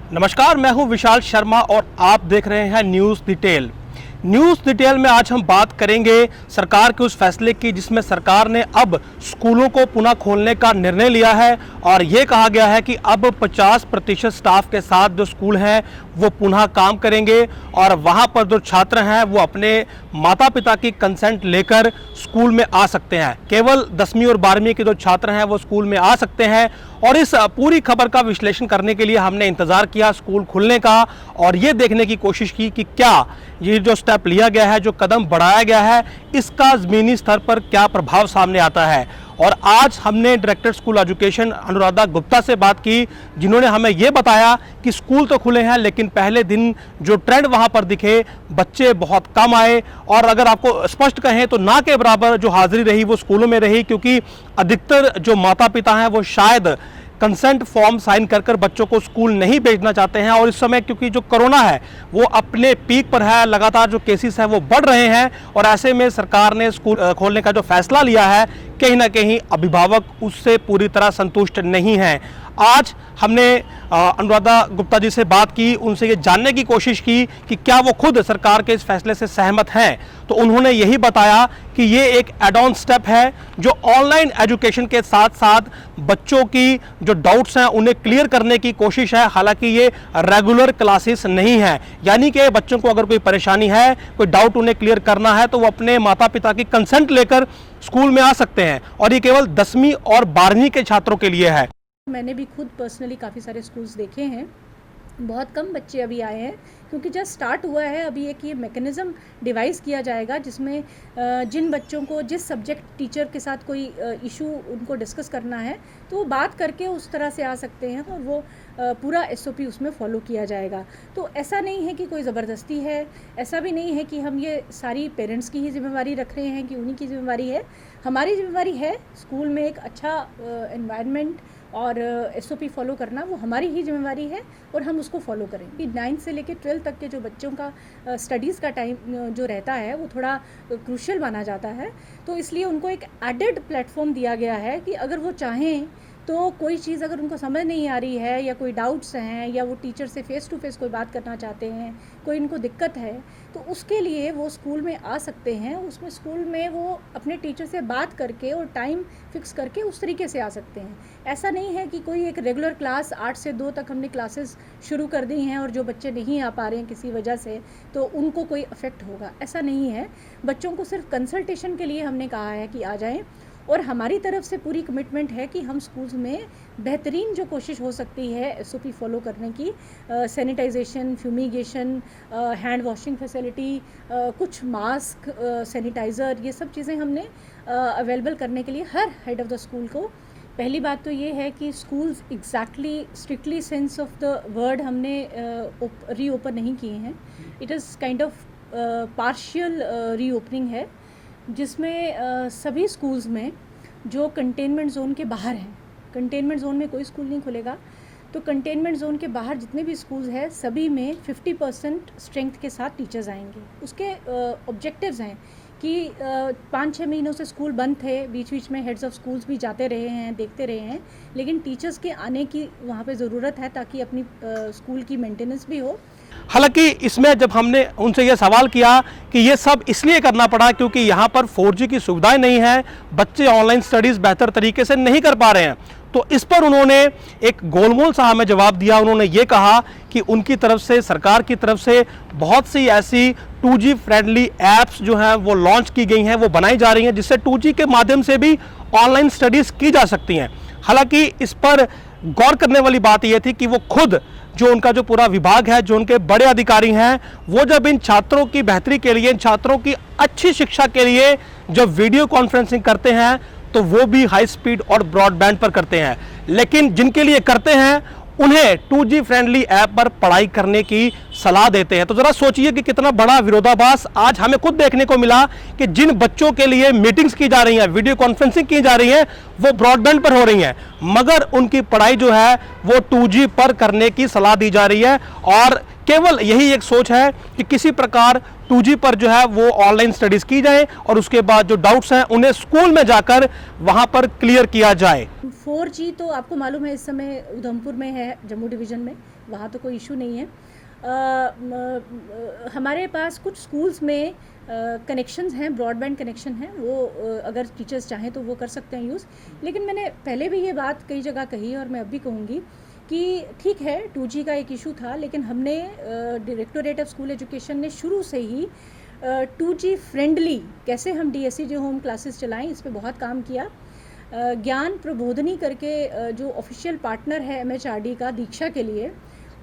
नमस्कार, मैं हूं विशाल शर्मा और आप देख रहे हैं न्यूज़ डिटेल। न्यूज़ डिटेल में आज हम बात करेंगे सरकार के उस फैसले की जिसमें सरकार ने अब स्कूलों को पुनः खोलने का निर्णय लिया है और ये कहा गया है कि अब 50% स्टाफ के साथ जो स्कूल हैं वो पुनः काम करेंगे और वहाँ पर जो छात्र हैं वो अपने माता पिता की कंसेंट लेकर स्कूल में आ सकते हैं। केवल 10वीं और 12वीं के जो छात्र हैं वो स्कूल में आ सकते हैं और इस पूरी खबर का विश्लेषण करने के लिए हमने इंतज़ार किया स्कूल खुलने का और ये देखने की कोशिश की कि क्या ये जो स्टेप लिया गया है, जो कदम बढ़ाया गया है, इसका ज़मीनी स्तर पर क्या प्रभाव सामने आता है। और आज हमने director school education Anuradha Gupta से बात की, जिन्होंने हमें ये बताया कि स्कूल तो खुले हैं लेकिन पहले दिन जो ट्रेंड वहाँ पर दिखे, बच्चे बहुत कम आए और अगर आपको स्पष्ट कहें तो ना के बराबर जो हाजिरी रही वो स्कूलों में रही, क्योंकि अधिकतर जो माता पिता हैं वो शायद कंसेंट फॉर्म साइन कर कर बच्चों को स्कूल नहीं भेजना चाहते हैं। और इस समय क्योंकि जो कोरोना है वो अपने पीक पर है, लगातार जो केसेस हैं वो बढ़ रहे हैं और ऐसे में सरकार ने स्कूल खोलने का जो फैसला लिया है, कहीं ना कहीं अभिभावक उससे पूरी तरह संतुष्ट नहीं हैं। आज हमने अनुराधा गुप्ता जी से बात की, उनसे ये जानने की कोशिश की कि क्या वो खुद सरकार के इस फैसले से सहमत हैं। तो उन्होंने यही बताया कि ये एक एड ऑन स्टेप है जो ऑनलाइन एजुकेशन के साथ साथ बच्चों की जो डाउट्स हैं उन्हें क्लियर करने की कोशिश है। हालांकि ये रेगुलर क्लासेस नहीं है, यानी कि बच्चों को अगर कोई परेशानी है, कोई डाउट उन्हें क्लियर करना है तो वो अपने माता पिता की कंसेंट लेकर स्कूल में आ सकते हैं और ये केवल 10वीं और 12वीं के छात्रों के लिए है। मैंने भी खुद पर्सनली काफ़ी सारे स्कूल्स देखे हैं, बहुत कम बच्चे अभी आए हैं क्योंकि जस्ट स्टार्ट हुआ है। अभी एक ये मैकेनिज़्म डिवाइस किया जाएगा जिसमें जिन बच्चों को जिस सब्जेक्ट टीचर के साथ कोई इशू उनको डिस्कस करना है तो वो बात करके उस तरह से आ सकते हैं और वो पूरा SOP उसमें फॉलो किया जाएगा। तो ऐसा नहीं है कि कोई ज़बरदस्ती है, ऐसा भी नहीं है कि हम ये सारी पेरेंट्स की ही जिम्मेवारी रख रहे हैं कि उन्हीं की जिम्मेवारी है। हमारी जिम्मेवारी है स्कूल में एक अच्छा एनवायरनमेंट और SOP फॉलो करना, वो हमारी ही जिम्मेवारी है और हम उसको फॉलो करेंगे। 9 से लेकर 12 तक के जो बच्चों का स्टडीज़ का टाइम जो रहता है वो थोड़ा क्रूशियल माना जाता है, तो इसलिए उनको एक एडेड प्लेटफॉर्म दिया गया है कि अगर वो चाहें तो कोई चीज़ अगर उनको समझ नहीं आ रही है या कोई डाउट्स हैं या वो टीचर से फ़ेस टू फेस कोई बात करना चाहते हैं, कोई इनको दिक्कत है, तो उसके लिए वो स्कूल में आ सकते हैं। उसमें स्कूल में वो अपने टीचर से बात करके और टाइम फिक्स करके उस तरीके से आ सकते हैं। ऐसा नहीं है कि कोई एक रेगुलर क्लास 8 से 2 तक हमने क्लासेस शुरू कर दी हैं और जो बच्चे नहीं आ पा रहे हैं किसी वजह से तो उनको कोई अफेक्ट होगा, ऐसा नहीं है। बच्चों को सिर्फ कंसल्टेशन के लिए हमने कहा है कि आ जाएं और हमारी तरफ से पूरी कमिटमेंट है कि हम स्कूल्स में बेहतरीन जो कोशिश हो सकती है SOP फॉलो करने की, sanitisation, fumigation, hand washing facility, कुछ मास्क, सैनिटाइज़र, ये सब चीज़ें हमने अवेलेबल करने के लिए हर हेड ऑफ़ द स्कूल को। पहली बात तो ये है कि schools exactly strictly sense of the word हमने रीओपन नहीं किए हैं। It is kind of partial reopening है जिसमें सभी स्कूल्स में जो कंटेनमेंट जोन के बाहर हैं, कंटेनमेंट जोन में कोई स्कूल नहीं खुलेगा, तो कंटेनमेंट जोन के बाहर जितने भी स्कूल्स हैं सभी में 50% स्ट्रेंथ के साथ टीचर्स आएंगे। उसके ऑब्जेक्टिव्स हैं कि 5-6 महीनों से स्कूल बंद थे, बीच बीच में हेड्स ऑफ स्कूल्स भी जाते रहे हैं, देखते रहे हैं, लेकिन टीचर्स के आने की वहाँ पे ज़रूरत है ताकि अपनी स्कूल की मेंटेनेंस भी हो। हालांकि इसमें जब हमने उनसे यह सवाल किया कि ये सब इसलिए करना पड़ा क्योंकि यहाँ पर 4G की सुविधाएं नहीं है, बच्चे ऑनलाइन स्टडीज़ बेहतर तरीके से नहीं कर पा रहे हैं, तो इस पर उन्होंने एक गोलमोल सा हमें जवाब दिया। उन्होंने ये कहा कि उनकी तरफ से, सरकार की तरफ से बहुत सी ऐसी 2G फ्रेंडली ऐप्स जो हैं वो लॉन्च की गई हैं, वो बनाई जा रही हैं जिससे 2G के माध्यम से भी ऑनलाइन स्टडीज़ की जा सकती हैं। हालांकि इस पर गौर करने वाली बात यह थी कि वो खुद जो उनका जो पूरा विभाग है, जो उनके बड़े अधिकारी हैं, वो जब इन छात्रों की बेहतरी के लिए, इन छात्रों की अच्छी शिक्षा के लिए जब वीडियो कॉन्फ्रेंसिंग करते हैं तो वो भी हाई स्पीड और ब्रॉडबैंड पर करते हैं, लेकिन जिनके लिए करते हैं उन्हें 2G फ्रेंडली ऐप पर पढ़ाई करने की सलाह देते हैं। तो जरा सोचिए कि कितना बड़ा विरोधाभास आज हमें खुद देखने को मिला कि जिन बच्चों के लिए मीटिंग्स की जा रही हैं, वीडियो कॉन्फ्रेंसिंग की जा रही है, वो ब्रॉडबैंड पर हो रही हैं, मगर उनकी पढ़ाई जो है वो 2G पर करने की सलाह दी जा रही है। और केवल यही एक सोच है कि किसी प्रकार 2G पर जो है वो ऑनलाइन स्टडीज की जाए और उसके बाद जो डाउट्स हैं उन्हें स्कूल में जाकर वहां पर क्लियर किया जाए। 4G तो आपको मालूम है इस समय उधमपुर में है, जम्मू डिवीज़न में वहाँ तो कोई इशू नहीं है। हमारे पास कुछ स्कूल्स में कनेक्शंस हैं, ब्रॉडबैंड कनेक्शन हैं, वो अगर टीचर्स चाहें तो वो कर सकते हैं यूज़। लेकिन मैंने पहले भी ये बात कई जगह कही और मैं अब भी कहूँगी कि ठीक है 2G का एक इशू था, लेकिन हमने डायरेक्टोरेट ऑफ स्कूल एजुकेशन ने शुरू से ही 2G फ्रेंडली कैसे हम DSE जो होम क्लासेस चलाएं, इस पे बहुत काम किया। ज्ञान प्रबोधनी करके जो ऑफिशियल पार्टनर है MHRD का दीक्षा के लिए,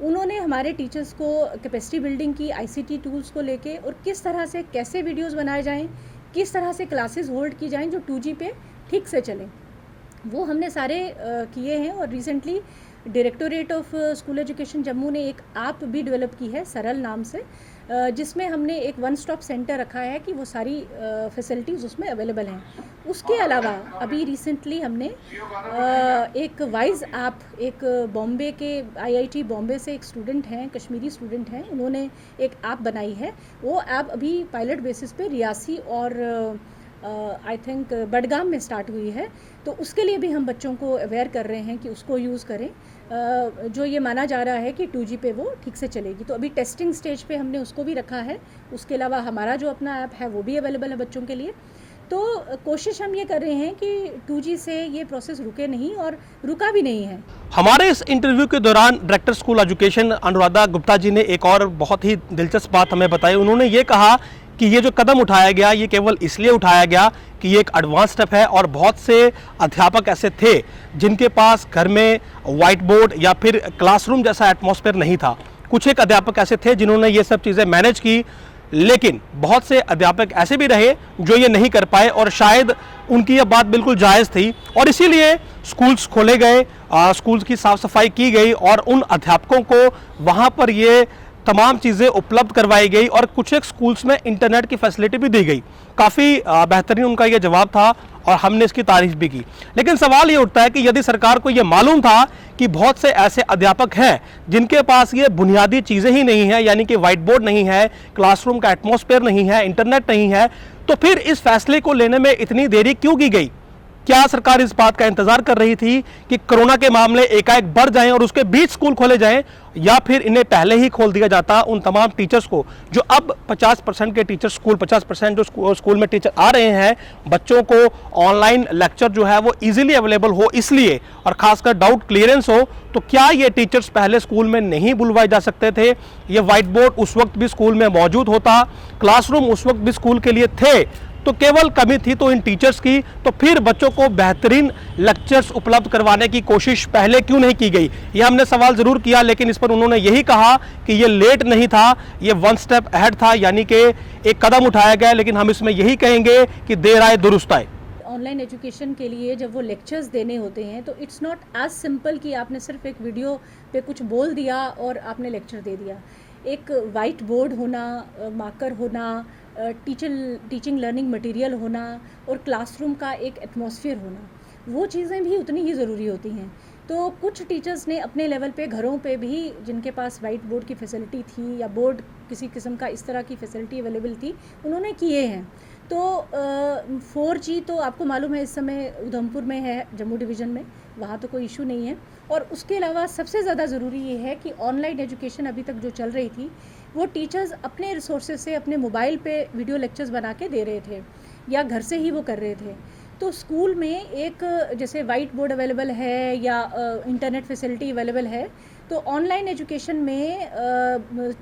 उन्होंने हमारे टीचर्स को कैपेसिटी बिल्डिंग की, ICT टूल्स को लेके, और किस तरह से कैसे वीडियोस बनाए जाएं, किस तरह से क्लासेस होल्ड की जाएं जो 2G पे ठीक से चलें, वो हमने सारे किए हैं। और recently directorate of school education Jammu ने एक ऐप भी डेवलप की है सरल नाम से, जिसमें हमने एक वन स्टॉप सेंटर रखा है कि वो सारी फैसिलिटीज़ उसमें अवेलेबल हैं। उसके अलावा अभी रिसेंटली हमने एक वाइज ऐप, एक बॉम्बे के IIT बॉम्बे से एक स्टूडेंट हैं, कश्मीरी स्टूडेंट हैं, उन्होंने एक ऐप बनाई है। वो ऐप अभी पायलट बेसिस पे रियासी और आई थिंक बडगाम में स्टार्ट हुई है, तो उसके लिए भी हम बच्चों को अवेयर कर रहे हैं कि उसको यूज़ करें, जो ये माना जा रहा है कि 2G पे वो ठीक से चलेगी। तो अभी टेस्टिंग स्टेज पे हमने उसको भी रखा है। उसके अलावा हमारा जो अपना ऐप है वो भी अवेलेबल है बच्चों के लिए। तो कोशिश हम ये कर रहे हैं कि 2G से ये प्रोसेस रुके नहीं, और रुका भी नहीं है। हमारे इस इंटरव्यू के दौरान director school education Anuradha Gupta ji ने एक और बहुत ही दिलचस्प बात हमें बताई। उन्होंने ये कहा कि ये जो कदम उठाया गया ये केवल इसलिए उठाया गया कि ये एक एडवांस स्टेप है, और बहुत से अध्यापक ऐसे थे जिनके पास घर में व्हाइट बोर्ड या फिर क्लासरूम जैसा एटमॉस्फेयर नहीं था। कुछ एक अध्यापक ऐसे थे जिन्होंने ये सब चीज़ें मैनेज की, लेकिन बहुत से अध्यापक ऐसे भी रहे जो ये नहीं कर पाए, और शायद उनकी यह बात बिल्कुल जायज़ थी, और इसीलिए स्कूल्स खोले गए, स्कूल्स की साफ़ सफाई की गई, और उन अध्यापकों को वहाँ पर ये तमाम चीज़ें उपलब्ध करवाई गई, और कुछ एक स्कूल्स में इंटरनेट की फैसिलिटी भी दी गई। काफ़ी बेहतरीन उनका ये जवाब था, और हमने इसकी तारीफ भी की। लेकिन सवाल ये उठता है कि यदि सरकार को ये मालूम था कि बहुत से ऐसे अध्यापक हैं जिनके पास ये बुनियादी चीज़ें ही नहीं है, यानी कि व्हाइट बोर्ड नहीं है, क्लासरूम का एटमॉस्फेयर नहीं है, इंटरनेट नहीं है, तो फिर इस फैसले को लेने में इतनी देरी क्यों की गई? क्या सरकार इस बात का इंतजार कर रही थी कि कोरोना के मामले एकाएक बढ़ जाएं और उसके बीच स्कूल खोले जाएं, या फिर इन्हें पहले ही खोल दिया जाता उन तमाम टीचर्स को जो अब 50% के टीचर स्कूल, 50% जो स्कूल में टीचर आ रहे हैं, बच्चों को ऑनलाइन लेक्चर जो है वो इजीली अवेलेबल हो इसलिए, और खासकर डाउट क्लियरेंस हो, तो क्या ये टीचर्स पहले स्कूल में नहीं बुलवाए जा सकते थे? ये व्हाइट बोर्ड उस वक्त भी स्कूल में मौजूद होता, क्लासरूम उस वक्त भी स्कूल के लिए थे, तो केवल कमी थी तो इन टीचर्स की, तो फिर बच्चों को बेहतरीन लेक्चर्स उपलब्ध करवाने की कोशिश पहले क्यों नहीं की गई? ये हमने सवाल ज़रूर किया, लेकिन इस पर उन्होंने यही कहा कि ये लेट नहीं था, ये वन स्टेप अहेड था, यानी कि एक कदम उठाया गया। लेकिन हम इसमें यही कहेंगे कि देर आए दुरुस्त आए। ऑनलाइन एजुकेशन के लिए जब वो लेक्चर्स देने होते हैं तो इट्स नॉट एज सिंपल कि आपने सिर्फ एक वीडियो पे कुछ बोल दिया और आपने लेक्चर दे दिया। एक वाइट बोर्ड होना, मार्कर होना, टीचिंग लर्निंग मटेरियल होना, और क्लासरूम का एक एटमॉस्फेयर होना, वो चीज़ें भी उतनी ही ज़रूरी होती हैं। तो कुछ टीचर्स ने अपने लेवल पे घरों पे भी, जिनके पास वाइट बोर्ड की फैसिलिटी थी या बोर्ड किसी किस्म का इस तरह की फैसिलिटी अवेलेबल थी, उन्होंने किए हैं। तो 4G तो आपको मालूम है इस समय उधमपुर में है, जम्मू डिवीज़न में, वहाँ तो कोई इशू नहीं है। और उसके अलावा सबसे ज़्यादा ज़रूरी ये है कि ऑनलाइन एजुकेशन अभी तक जो चल रही थी वो टीचर्स अपने रिसोर्सेज से अपने मोबाइल पे वीडियो लेक्चर्स बना के दे रहे थे या घर से ही वो कर रहे थे। तो स्कूल में एक जैसे वाइट बोर्ड अवेलेबल है या इंटरनेट फैसिलिटी अवेलेबल है, तो ऑनलाइन एजुकेशन में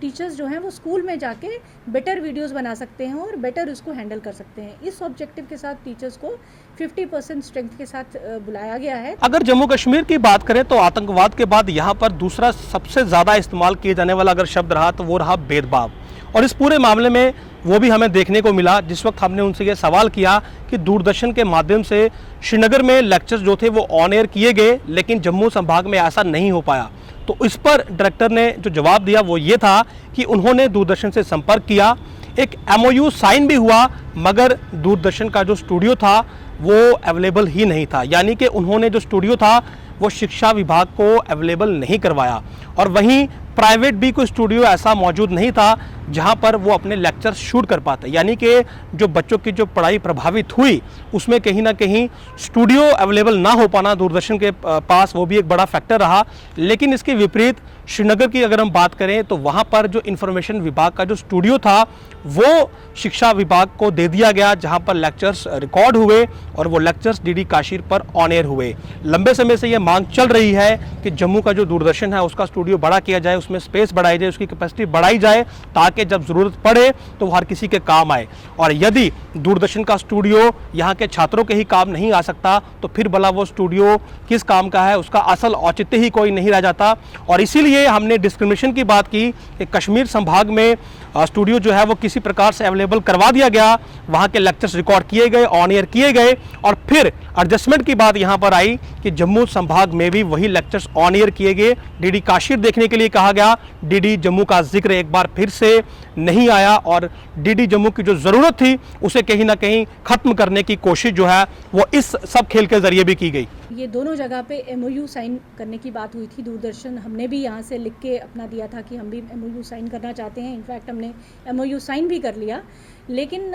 टीचर्स जो हैं वो स्कूल में जाके बेटर वीडियोस बना सकते हैं और बेटर उसको हैंडल कर सकते हैं। इस ऑब्जेक्टिव के साथ टीचर्स को 50% स्ट्रेंथ के साथ बुलाया गया है। अगर जम्मू कश्मीर की बात करें तो आतंकवाद के बाद यहाँ पर दूसरा सबसे ज़्यादा इस्तेमाल किए जाने वाला अगर शब्द रहा तो वो रहा भेदभाव, और इस पूरे मामले में वो भी हमें देखने को मिला जिस वक्त हमने उनसे ये सवाल किया कि दूरदर्शन के माध्यम से श्रीनगर में लेक्चर्स जो थे वो ऑन एयर किए गए, लेकिन जम्मू संभाग में ऐसा नहीं हो पाया। तो इस पर डायरेक्टर ने जो जवाब दिया वो ये था कि उन्होंने दूरदर्शन से संपर्क किया, एक MOU साइन भी हुआ, मगर दूरदर्शन का जो स्टूडियो था वो अवेलेबल ही नहीं था, यानी कि उन्होंने जो स्टूडियो था वो शिक्षा विभाग को अवेलेबल नहीं करवाया। और वहीं प्राइवेट भी कोई स्टूडियो ऐसा मौजूद नहीं था जहां पर वो अपने लेक्चर शूट कर पाते, यानी कि जो बच्चों की जो पढ़ाई प्रभावित हुई उसमें कहीं ना कहीं स्टूडियो अवेलेबल ना हो पाना दूरदर्शन के पास, वो भी एक बड़ा फैक्टर रहा। लेकिन इसके विपरीत श्रीनगर की अगर हम बात करें तो वहाँ पर जो इंफॉर्मेशन विभाग का जो स्टूडियो था वो शिक्षा विभाग को दे दिया गया, जहाँ पर लेक्चर्स रिकॉर्ड हुए और वो लेक्चर्स डीडी काशीर पर ऑन एयर हुए। लंबे समय से ये मांग चल रही है कि जम्मू का जो दूरदर्शन है उसका स्टूडियो बड़ा किया जाए, उसमें स्पेस बढ़ाई जाए, उसकी कैपेसिटी बढ़ाई जाए, ताकि जब ज़रूरत पड़े तो वो हर किसी के काम आए। और यदि दूरदर्शन का स्टूडियो यहाँ के छात्रों के ही काम नहीं आ सकता तो फिर भला वो स्टूडियो किस काम का है, उसका असल औचित्य ही कोई नहीं रह जाता। और इसीलिए हमने डिस्क्रिमिनेशन की बात की कि कश्मीर संभाग में स्टूडियो जो है वो किसी प्रकार से अवेलेबल करवा दिया गया, वहाँ के लेक्चर्स रिकॉर्ड किए गए, ऑन एयर किए गए, और फिर एडजस्टमेंट की बात यहाँ पर आई कि जम्मू संभाग में भी वही लेक्चर्स ऑन एयर किए गए। डीडी काशीर देखने के लिए कहा गया, डीडी जम्मू का जिक्र एक बार फिर से नहीं आया और डीडी जम्मू की जो ज़रूरत थी उसे कहीं ना कहीं ख़त्म करने की कोशिश जो है वो इस सब खेल के ज़रिए भी की गई। ये दोनों जगह पे MOU साइन करने की बात हुई थी। दूरदर्शन हमने भी यहाँ से लिख के अपना दिया था कि हम भी MOU साइन करना चाहते हैं। इनफैक्ट हमने MOU साइन भी कर लिया, लेकिन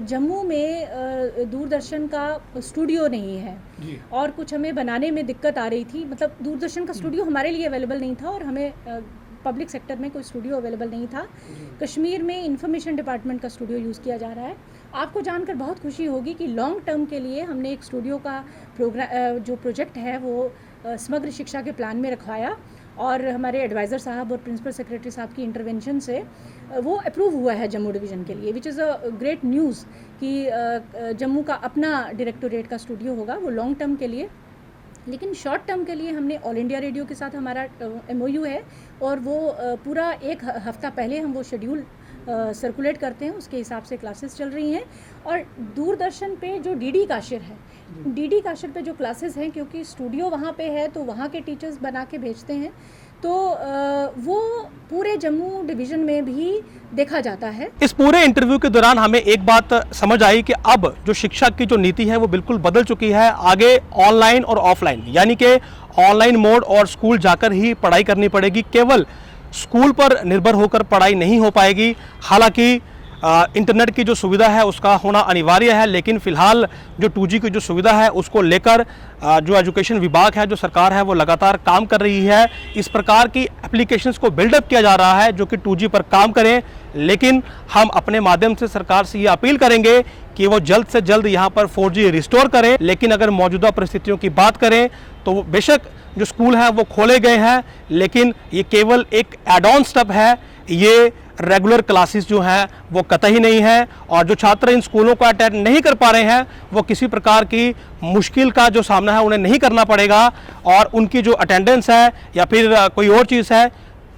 जम्मू में दूरदर्शन का स्टूडियो नहीं है और कुछ हमें बनाने में दिक्कत आ रही थी। मतलब दूरदर्शन का स्टूडियो हमारे लिए अवेलेबल नहीं था और हमें पब्लिक सेक्टर में कोई स्टूडियो अवेलेबल नहीं था। कश्मीर में इंफॉर्मेशन डिपार्टमेंट का स्टूडियो यूज़ किया जा रहा है। आपको जानकर बहुत खुशी होगी कि लॉन्ग टर्म के लिए हमने एक स्टूडियो का जो प्रोजेक्ट है वो समग्र शिक्षा के प्लान में रखवाया और हमारे एडवाइज़र साहब और प्रिंसिपल सेक्रेटरी साहब की इंटरवेंशन से वो अप्रूव हुआ है जम्मू डिवीज़न के लिए, which is a great news कि जम्मू का अपना डायरेक्टोरेट का स्टूडियो होगा, वो लॉन्ग टर्म के लिए। लेकिन शॉर्ट टर्म के लिए हमने ऑल इंडिया रेडियो के साथ हमारा MOU है और वो पूरा एक हफ़्ता पहले हम वो शेड्यूल सर्कुलेट करते हैं, उसके हिसाब से क्लासेस चल रही हैं। और दूरदर्शन पे जो डीडी काशिर है, डीडी काशिर पे जो क्लासेस हैं, क्योंकि स्टूडियो वहाँ पे है तो वहाँ के टीचर्स बना के भेजते हैं, तो वो पूरे जम्मू डिवीज़न में भी देखा जाता है। इस पूरे इंटरव्यू के दौरान हमें एक बात समझ आई कि अब जो शिक्षा की जो नीति है वो बिल्कुल बदल चुकी है। आगे ऑनलाइन और ऑफलाइन, यानी कि ऑनलाइन मोड और स्कूल जाकर ही पढ़ाई करनी पड़ेगी। केवल स्कूल पर निर्भर होकर पढ़ाई नहीं हो पाएगी। हालांकि इंटरनेट की जो सुविधा है उसका होना अनिवार्य है, लेकिन फ़िलहाल जो 2G की जो सुविधा है उसको लेकर जो एजुकेशन विभाग है, जो सरकार है, वो लगातार काम कर रही है। इस प्रकार की एप्लीकेशंस को बिल्डअप किया जा रहा है जो कि 2G पर काम करें। लेकिन हम अपने माध्यम से सरकार से ये अपील करेंगे कि वो जल्द से जल्द यहाँ पर 4G रिस्टोर करें। लेकिन अगर मौजूदा परिस्थितियों की बात करें तो बेशक जो स्कूल हैं वो खोले गए हैं, लेकिन ये केवल एक एड ऑन स्टेप है, ये रेगुलर क्लासेस जो हैं वो कतई नहीं है। और जो छात्र इन स्कूलों को अटेंड नहीं कर पा रहे हैं वो किसी प्रकार की मुश्किल का जो सामना है उन्हें नहीं करना पड़ेगा और उनकी जो अटेंडेंस है या फिर कोई और चीज़ है,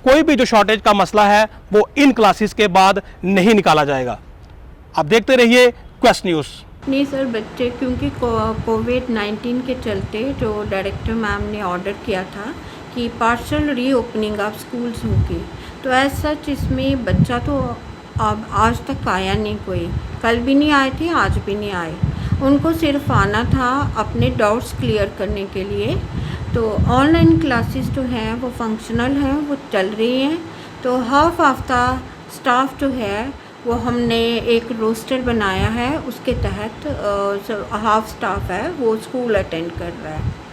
कोई भी जो शॉर्टेज का मसला है वो इन क्लासेस के बाद नहीं निकाला जाएगा। आप देखते रहिए क्वेस्ट न्यूज़। नहीं सर, बच्चे क्योंकि कोविड-19 के चलते जो डायरेक्टर मैम ने ऑर्डर किया था कि पार्शल रीओपनिंग ऑफ स्कूल्स होगी, तो एज सच इसमें बच्चा तो अब आज तक आया नहीं, कोई कल भी नहीं आए थे, आज भी नहीं आए। उनको सिर्फ आना था अपने डाउट्स क्लियर करने के लिए। तो ऑनलाइन क्लासेस जो हैं वो फंक्शनल हैं, वो चल रही हैं। तो हाफ ऑफ द स्टाफ जो है वो हमने एक रोस्टर बनाया है, उसके तहत हाफ स्टाफ है वो स्कूल अटेंड कर रहा है।